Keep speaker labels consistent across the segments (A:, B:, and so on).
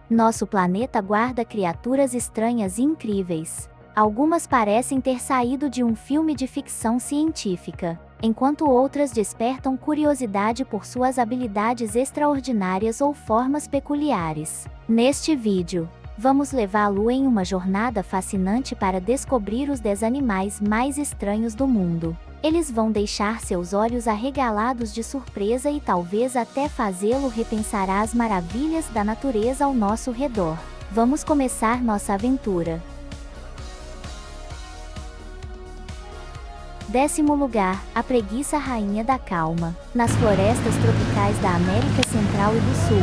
A: Nosso planeta guarda criaturas estranhas e incríveis. Algumas parecem ter saído de um filme de ficção científica, enquanto outras despertam curiosidade por suas habilidades extraordinárias ou formas peculiares. Neste vídeo, vamos levá-lo em uma jornada fascinante para descobrir os 10 animais mais estranhos do mundo. Eles vão deixar seus olhos arregalados de surpresa e talvez até fazê-lo repensar as maravilhas da natureza ao nosso redor. Vamos começar nossa aventura. 10º lugar, a preguiça rainha da calma. Nas florestas tropicais da América Central e do Sul,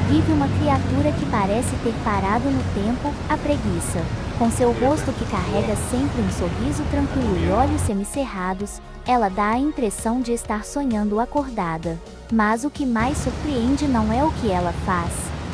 A: vive uma criatura que parece ter parado no tempo, a preguiça. Com seu rosto que carrega sempre um sorriso tranquilo e olhos semicerrados, ela dá a impressão de estar sonhando acordada. Mas o que mais surpreende não é o que ela faz,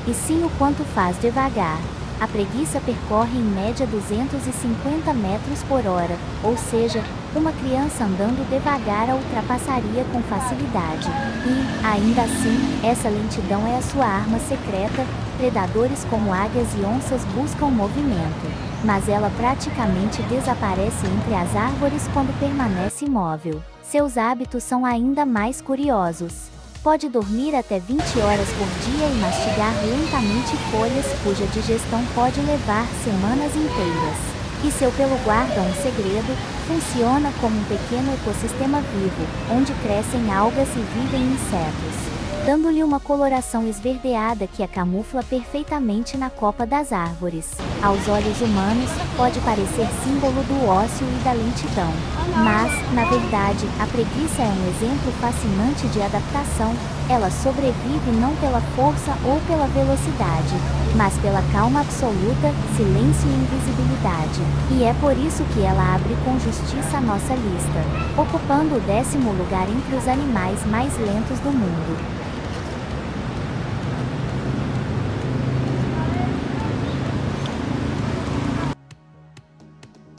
A: e sim o quanto faz devagar. A preguiça percorre em média 250 metros por hora, ou seja, uma criança andando devagar a ultrapassaria com facilidade. E, ainda assim, essa lentidão é a sua arma secreta. Predadores como águias e onças buscam movimento, mas ela praticamente desaparece entre as árvores quando permanece imóvel. Seus hábitos são ainda mais curiosos. Pode dormir até 20 horas por dia e mastigar lentamente folhas cuja digestão pode levar semanas inteiras. E seu pelo guarda um segredo, funciona como um pequeno ecossistema vivo, onde crescem algas e vivem insetos, dando-lhe uma coloração esverdeada que a camufla perfeitamente na copa das árvores. Aos olhos humanos, pode parecer símbolo do ócio e da lentidão. Mas, na verdade, a preguiça é um exemplo fascinante de adaptação. Ela sobrevive não pela força ou pela velocidade, mas pela calma absoluta, silêncio e invisibilidade. E é por isso que ela abre com justiça a nossa lista, ocupando o 10º lugar entre os animais mais lentos do mundo.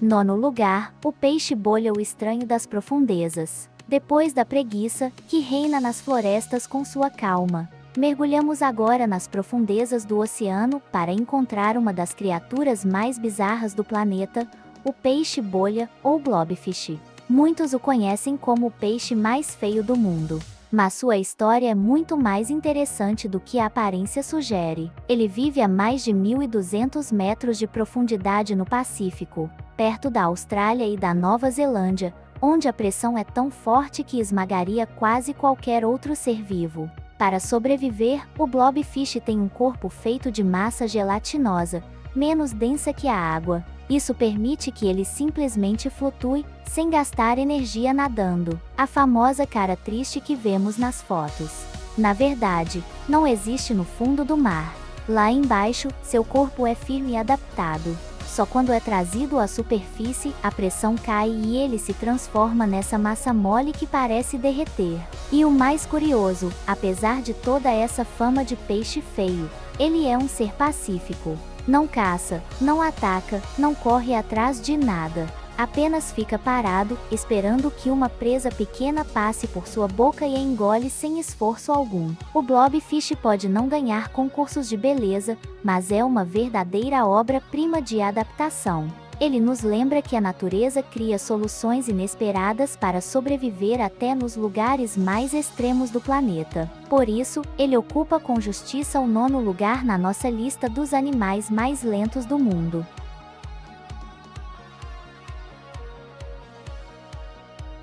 A: 9º lugar, o peixe-bolha, o estranho das profundezas. Depois da preguiça, que reina nas florestas com sua calma, mergulhamos agora nas profundezas do oceano para encontrar uma das criaturas mais bizarras do planeta, o peixe-bolha, ou blobfish. Muitos o conhecem como o peixe mais feio do mundo, mas sua história é muito mais interessante do que a aparência sugere. Ele vive a mais de 1.200 metros de profundidade no Pacífico, perto da Austrália e da Nova Zelândia, onde a pressão é tão forte que esmagaria quase qualquer outro ser vivo. Para sobreviver, o blobfish tem um corpo feito de massa gelatinosa, menos densa que a água. Isso permite que ele simplesmente flutue, sem gastar energia nadando. A famosa cara triste que vemos nas fotos, na verdade, não existe no fundo do mar. Lá embaixo, seu corpo é firme e adaptado. Só quando é trazido à superfície, a pressão cai e ele se transforma nessa massa mole que parece derreter. E o mais curioso, apesar de toda essa fama de peixe feio, ele é um ser pacífico. Não caça, não ataca, não corre atrás de nada. Apenas fica parado, esperando que uma presa pequena passe por sua boca e a engole sem esforço algum. O blobfish pode não ganhar concursos de beleza, mas é uma verdadeira obra-prima de adaptação. Ele nos lembra que a natureza cria soluções inesperadas para sobreviver até nos lugares mais extremos do planeta. Por isso, ele ocupa com justiça o 9º lugar na nossa lista dos animais mais lentos do mundo.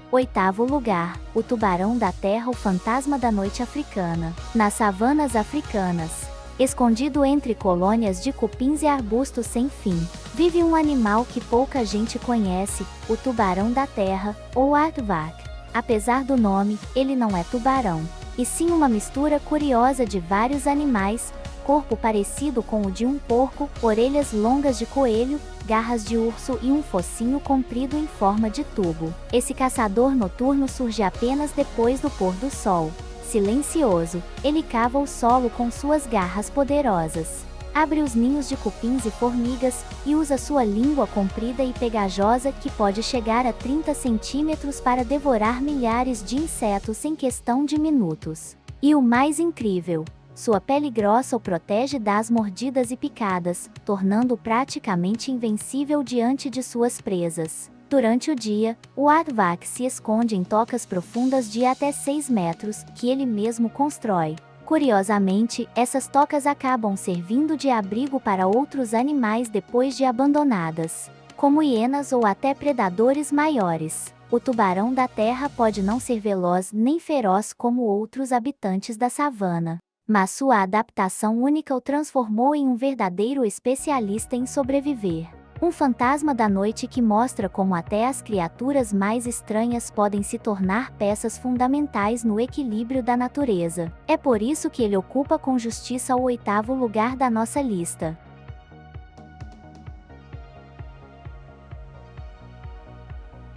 A: 8º lugar, o tubarão da terra, o fantasma da noite africana. Nas savanas africanas, escondido entre colônias de cupins e arbustos sem fim, vive um animal que pouca gente conhece, o tubarão da terra, ou aardvark. Apesar do nome, ele não é tubarão, e sim uma mistura curiosa de vários animais: corpo parecido com o de um porco, orelhas longas de coelho, garras de urso e um focinho comprido em forma de tubo. Esse caçador noturno surge apenas depois do pôr do sol. Silencioso, ele cava o solo com suas garras poderosas, abre os ninhos de cupins e formigas, e usa sua língua comprida e pegajosa que pode chegar a 30 centímetros para devorar milhares de insetos em questão de minutos. E o mais incrível, Sua pele grossa o protege das mordidas e picadas, tornando-o praticamente invencível diante de suas presas. Durante o dia, o Aardvark se esconde em tocas profundas de até 6 metros, que ele mesmo constrói. Curiosamente, essas tocas acabam servindo de abrigo para outros animais depois de abandonadas, como hienas ou até predadores maiores. O tubarão da terra pode não ser veloz nem feroz como outros habitantes da savana, mas sua adaptação única o transformou em um verdadeiro especialista em sobreviver. Um fantasma da noite que mostra como até as criaturas mais estranhas podem se tornar peças fundamentais no equilíbrio da natureza. É por isso que ele ocupa com justiça o 8º lugar da nossa lista.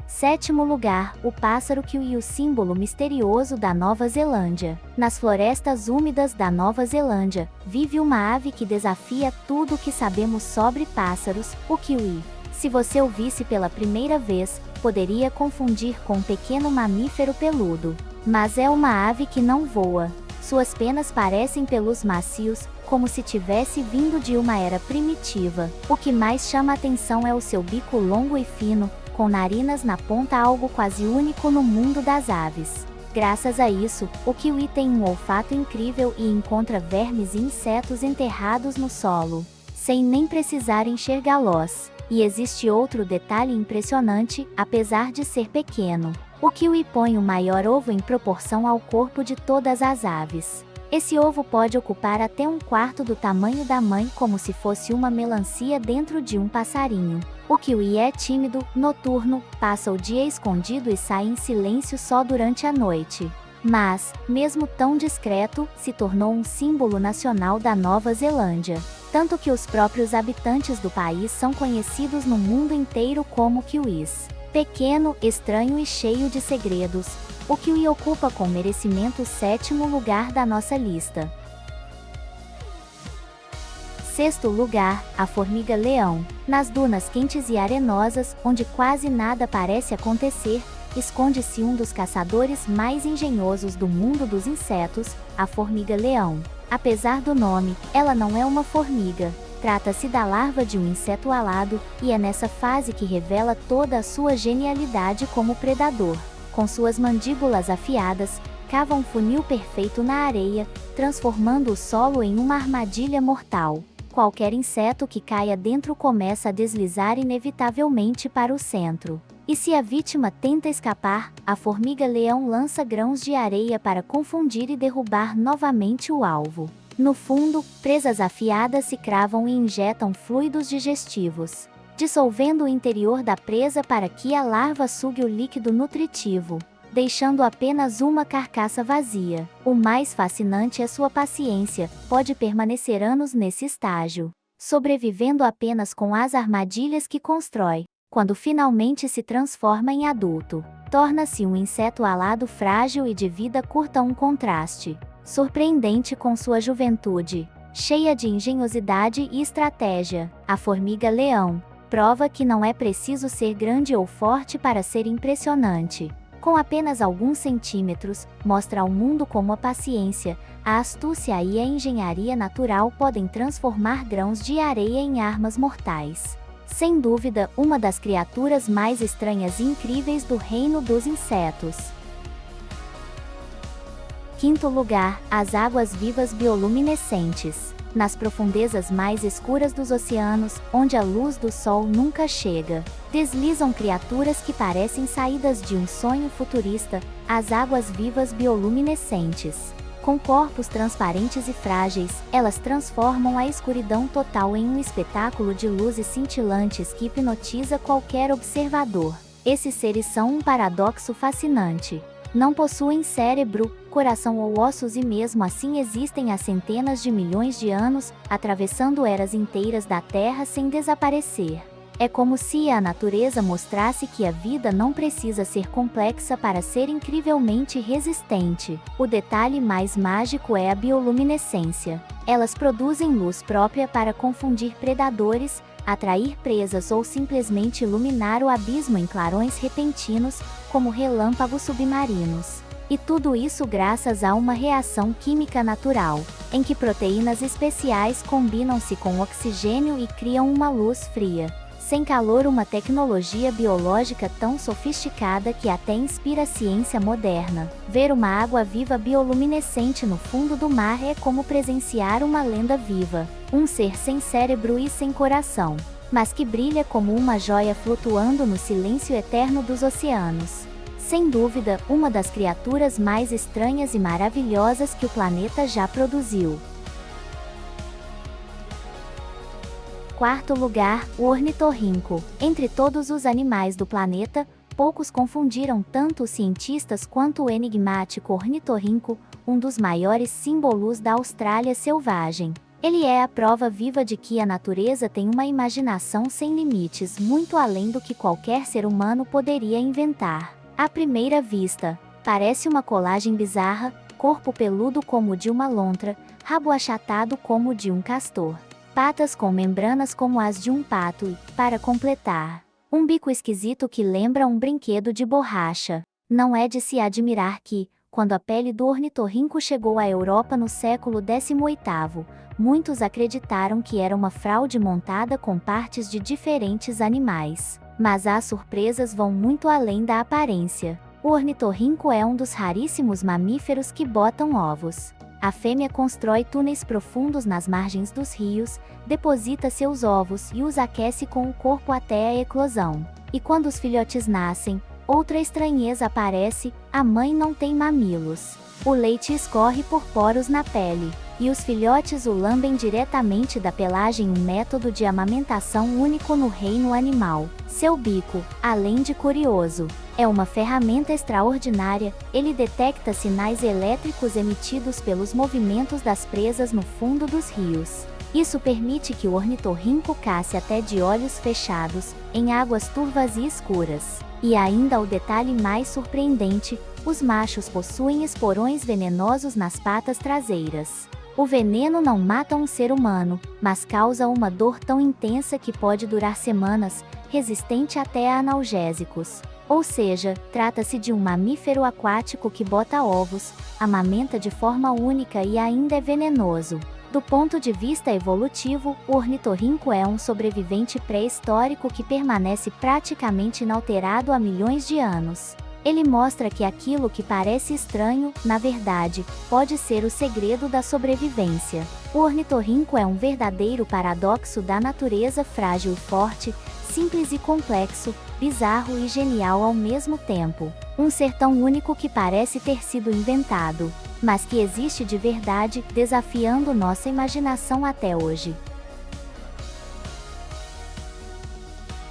A: Sétimo lugar, o pássaro kiwi, o símbolo misterioso da Nova Zelândia. Nas florestas úmidas da Nova Zelândia, vive uma ave que desafia tudo o que sabemos sobre pássaros, o kiwi. Se você o visse pela primeira vez, poderia confundir com um pequeno mamífero peludo. Mas é uma ave que não voa. Suas penas parecem pelos macios, como se tivesse vindo de uma era primitiva. O que mais chama atenção é o seu bico longo e fino, com narinas na ponta, algo quase único no mundo das aves. Graças a isso, o kiwi tem um olfato incrível e encontra vermes e insetos enterrados no solo, sem nem precisar enxergá-los. E existe outro detalhe impressionante: apesar de ser pequeno, o kiwi põe o maior ovo em proporção ao corpo de todas as aves. Esse ovo pode ocupar até 1/4 do tamanho da mãe, como se fosse uma melancia dentro de um passarinho. O kiwi é tímido, noturno, passa o dia escondido e sai em silêncio só durante a noite. Mas, mesmo tão discreto, se tornou um símbolo nacional da Nova Zelândia. Tanto que os próprios habitantes do país são conhecidos no mundo inteiro como kiwis. Pequeno, estranho e cheio de segredos, o kiwi ocupa com merecimento o 7º lugar da nossa lista. Sexto lugar, a formiga-leão. Nas dunas quentes e arenosas, onde quase nada parece acontecer, esconde-se um dos caçadores mais engenhosos do mundo dos insetos, a formiga-leão. Apesar do nome, ela não é uma formiga. Trata-se da larva de um inseto alado, e é nessa fase que revela toda a sua genialidade como predador. Com suas mandíbulas afiadas, cava um funil perfeito na areia, transformando o solo em uma armadilha mortal. Qualquer inseto que caia dentro começa a deslizar inevitavelmente para o centro. E se a vítima tenta escapar, a formiga-leão lança grãos de areia para confundir e derrubar novamente o alvo. No fundo, presas afiadas se cravam e injetam fluidos digestivos, dissolvendo o interior da presa para que a larva sugue o líquido nutritivo, deixando apenas uma carcaça vazia. O mais fascinante é sua paciência, pode permanecer anos nesse estágio, sobrevivendo apenas com as armadilhas que constrói. Quando finalmente se transforma em adulto, torna-se um inseto alado frágil e de vida curta, um contraste surpreendente com sua juventude, cheia de engenhosidade e estratégia. A formiga-leão prova que não é preciso ser grande ou forte para ser impressionante. Com apenas alguns centímetros, mostra ao mundo como a paciência, a astúcia e a engenharia natural podem transformar grãos de areia em armas mortais. Sem dúvida, uma das criaturas mais estranhas e incríveis do reino dos insetos. Quinto lugar, as águas-vivas bioluminescentes. Nas profundezas mais escuras dos oceanos, onde a luz do sol nunca chega, deslizam criaturas que parecem saídas de um sonho futurista, as águas-vivas bioluminescentes. Com corpos transparentes e frágeis, elas transformam a escuridão total em um espetáculo de luzes cintilantes que hipnotiza qualquer observador. Esses seres são um paradoxo fascinante. Não possuem cérebro, coração ou ossos e mesmo assim existem há centenas de milhões de anos, atravessando eras inteiras da Terra sem desaparecer. É como se a natureza mostrasse que a vida não precisa ser complexa para ser incrivelmente resistente. O detalhe mais mágico é a bioluminescência. Elas produzem luz própria para confundir predadores, atrair presas ou simplesmente iluminar o abismo em clarões repentinos, como relâmpagos submarinos. E tudo isso graças a uma reação química natural, em que proteínas especiais combinam-se com oxigênio e criam uma luz fria. Sem calor, uma tecnologia biológica tão sofisticada que até inspira a ciência moderna. Ver uma água-viva bioluminescente no fundo do mar é como presenciar uma lenda viva. Um ser sem cérebro e sem coração, mas que brilha como uma joia flutuando no silêncio eterno dos oceanos. Sem dúvida, uma das criaturas mais estranhas e maravilhosas que o planeta já produziu. Quarto lugar, o ornitorrinco. Entre todos os animais do planeta, poucos confundiram tanto os cientistas quanto o enigmático ornitorrinco, um dos maiores símbolos da Austrália selvagem. Ele é a prova viva de que a natureza tem uma imaginação sem limites, muito além do que qualquer ser humano poderia inventar. À primeira vista, parece uma colagem bizarra, corpo peludo como o de uma lontra, rabo achatado como o de um castor, patas com membranas como as de um pato e, para completar, um bico esquisito que lembra um brinquedo de borracha. Não é de se admirar que, quando a pele do ornitorrinco chegou à Europa no século XVIII, muitos acreditaram que era uma fraude montada com partes de diferentes animais. Mas as surpresas vão muito além da aparência. O ornitorrinco é um dos raríssimos mamíferos que botam ovos. A fêmea constrói túneis profundos nas margens dos rios, deposita seus ovos e os aquece com o corpo até a eclosão. E quando os filhotes nascem, outra estranheza aparece: a mãe não tem mamilos. O leite escorre por poros na pele, e os filhotes o lambem diretamente da pelagem, um método de amamentação único no reino animal. Seu bico, além de curioso, é uma ferramenta extraordinária. Ele detecta sinais elétricos emitidos pelos movimentos das presas no fundo dos rios. Isso permite que o ornitorrinco cace até de olhos fechados, em águas turvas e escuras. E ainda o detalhe mais surpreendente: os machos possuem esporões venenosos nas patas traseiras. O veneno não mata um ser humano, mas causa uma dor tão intensa que pode durar semanas, resistente até a analgésicos. Ou seja, trata-se de um mamífero aquático que bota ovos, amamenta de forma única e ainda é venenoso. Do ponto de vista evolutivo, o ornitorrinco é um sobrevivente pré-histórico que permanece praticamente inalterado há milhões de anos. Ele mostra que aquilo que parece estranho, na verdade, pode ser o segredo da sobrevivência. O ornitorrinco é um verdadeiro paradoxo da natureza, frágil e forte, simples e complexo, bizarro e genial ao mesmo tempo. Um ser tão único que parece ter sido inventado, mas que existe de verdade, desafiando nossa imaginação até hoje.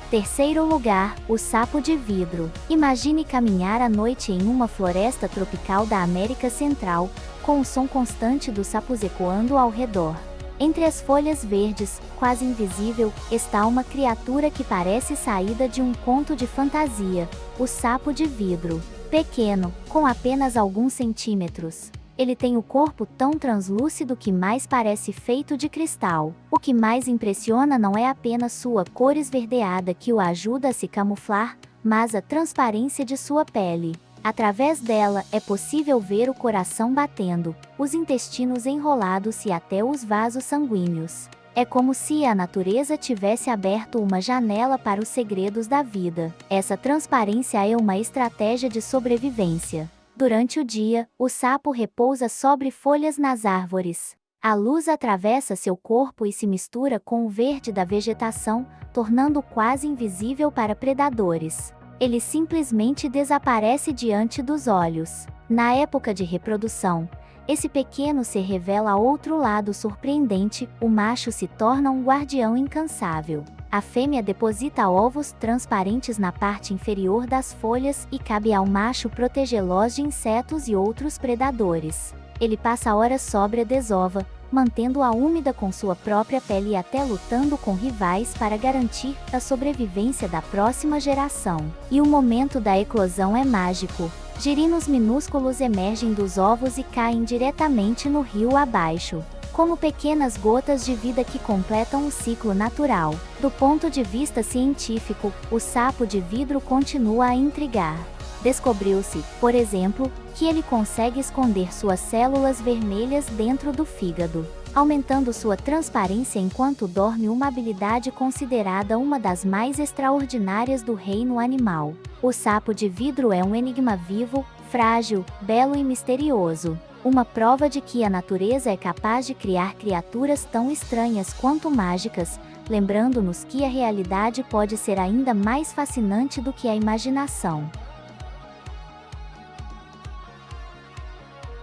A: Terceiro lugar, o sapo de vidro. Imagine caminhar à noite em uma floresta tropical da América Central, com o som constante dos sapos ecoando ao redor. Entre as folhas verdes, quase invisível, está uma criatura que parece saída de um conto de fantasia: o sapo de vidro. Pequeno, com apenas alguns centímetros. Ele tem o corpo tão translúcido que mais parece feito de cristal. O que mais impressiona não é apenas sua cor esverdeada que o ajuda a se camuflar, mas a transparência de sua pele. Através dela, é possível ver o coração batendo, os intestinos enrolados e até os vasos sanguíneos. É como se a natureza tivesse aberto uma janela para os segredos da vida. Essa transparência é uma estratégia de sobrevivência. Durante o dia, o sapo repousa sobre folhas nas árvores. A luz atravessa seu corpo e se mistura com o verde da vegetação, tornando-o quase invisível para predadores. Ele simplesmente desaparece diante dos olhos. Na época de reprodução, esse pequeno ser revela outro lado surpreendente: o macho se torna um guardião incansável. A fêmea deposita ovos transparentes na parte inferior das folhas e cabe ao macho protegê-los de insetos e outros predadores. Ele passa horas sobre a desova, mantendo-a úmida com sua própria pele e até lutando com rivais para garantir a sobrevivência da próxima geração. E o momento da eclosão é mágico. Girinos minúsculos emergem dos ovos e caem diretamente no rio abaixo, como pequenas gotas de vida que completam o ciclo natural. Do ponto de vista científico, o sapo de vidro continua a intrigar. Descobriu-se, por exemplo, que ele consegue esconder suas células vermelhas dentro do fígado, aumentando sua transparência enquanto dorme, uma habilidade considerada uma das mais extraordinárias do reino animal. O sapo de vidro é um enigma vivo, frágil, belo e misterioso. Uma prova de que a natureza é capaz de criar criaturas tão estranhas quanto mágicas, lembrando-nos que a realidade pode ser ainda mais fascinante do que a imaginação.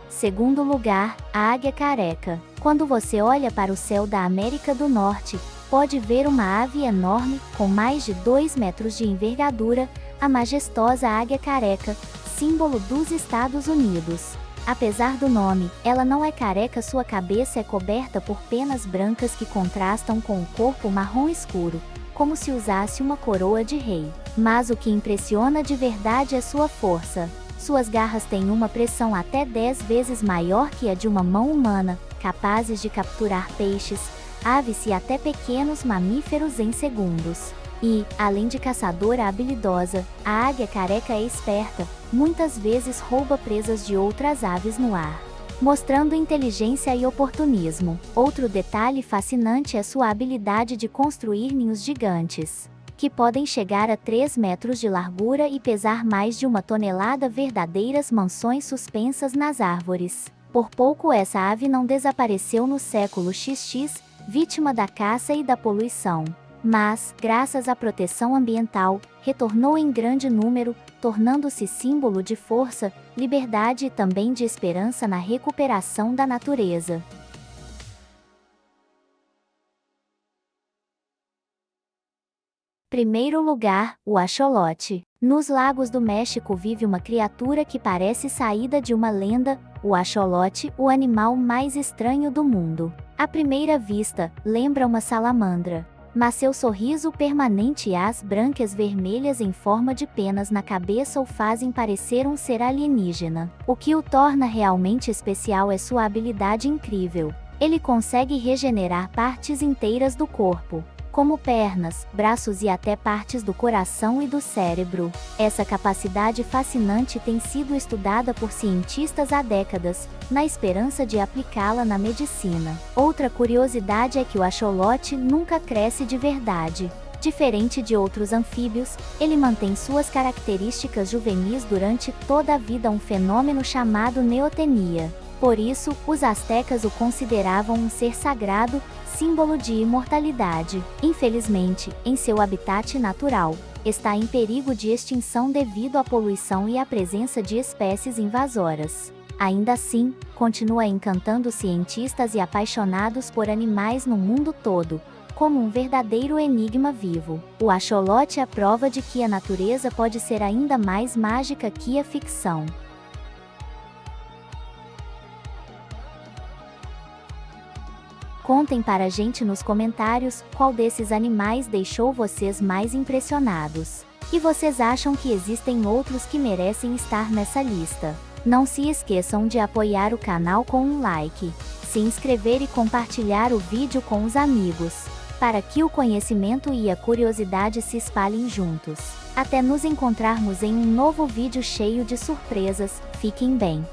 A: Segundo lugar, a águia careca. Quando você olha para o céu da América do Norte, pode ver uma ave enorme, com mais de 2 metros de envergadura, a majestosa águia careca, símbolo dos Estados Unidos. Apesar do nome, ela não é careca, sua cabeça é coberta por penas brancas que contrastam com o corpo marrom escuro, como se usasse uma coroa de rei. Mas o que impressiona de verdade é sua força. Suas garras têm uma pressão até 10 vezes maior que a de uma mão humana, capazes de capturar peixes, aves e até pequenos mamíferos em segundos. E, além de caçadora habilidosa, a águia careca é esperta, muitas vezes rouba presas de outras aves no ar, mostrando inteligência e oportunismo. Outro detalhe fascinante é sua habilidade de construir ninhos gigantes, que podem chegar a 3 metros de largura e pesar mais de 1 tonelada, verdadeiras mansões suspensas nas árvores. Por pouco essa ave não desapareceu no século XX, vítima da caça e da poluição. Mas, graças à proteção ambiental, retornou em grande número, tornando-se símbolo de força, liberdade e também de esperança na recuperação da natureza. Primeiro lugar, o axolote. Nos lagos do México vive uma criatura que parece saída de uma lenda, o axolote, o animal mais estranho do mundo. À primeira vista, lembra uma salamandra, mas seu sorriso permanente e as brancas vermelhas em forma de penas na cabeça o fazem parecer um ser alienígena. O que o torna realmente especial é sua habilidade incrível. Ele consegue regenerar partes inteiras do corpo, como pernas, braços e até partes do coração e do cérebro. Essa capacidade fascinante tem sido estudada por cientistas há décadas, na esperança de aplicá-la na medicina. Outra curiosidade é que o axolote nunca cresce de verdade. Diferente de outros anfíbios, ele mantém suas características juvenis durante toda a vida, um fenômeno chamado neotenia. Por isso, os astecas o consideravam um ser sagrado, símbolo de imortalidade. Infelizmente, em seu habitat natural, está em perigo de extinção devido à poluição e à presença de espécies invasoras. Ainda assim, continua encantando cientistas e apaixonados por animais no mundo todo, como um verdadeiro enigma vivo. O axolote é a prova de que a natureza pode ser ainda mais mágica que a ficção. Contem para a gente nos comentários qual desses animais deixou vocês mais impressionados. E vocês acham que existem outros que merecem estar nessa lista? Não se esqueçam de apoiar o canal com um like, se inscrever e compartilhar o vídeo com os amigos, para que o conhecimento e a curiosidade se espalhem juntos. Até nos encontrarmos em um novo vídeo cheio de surpresas. Fiquem bem!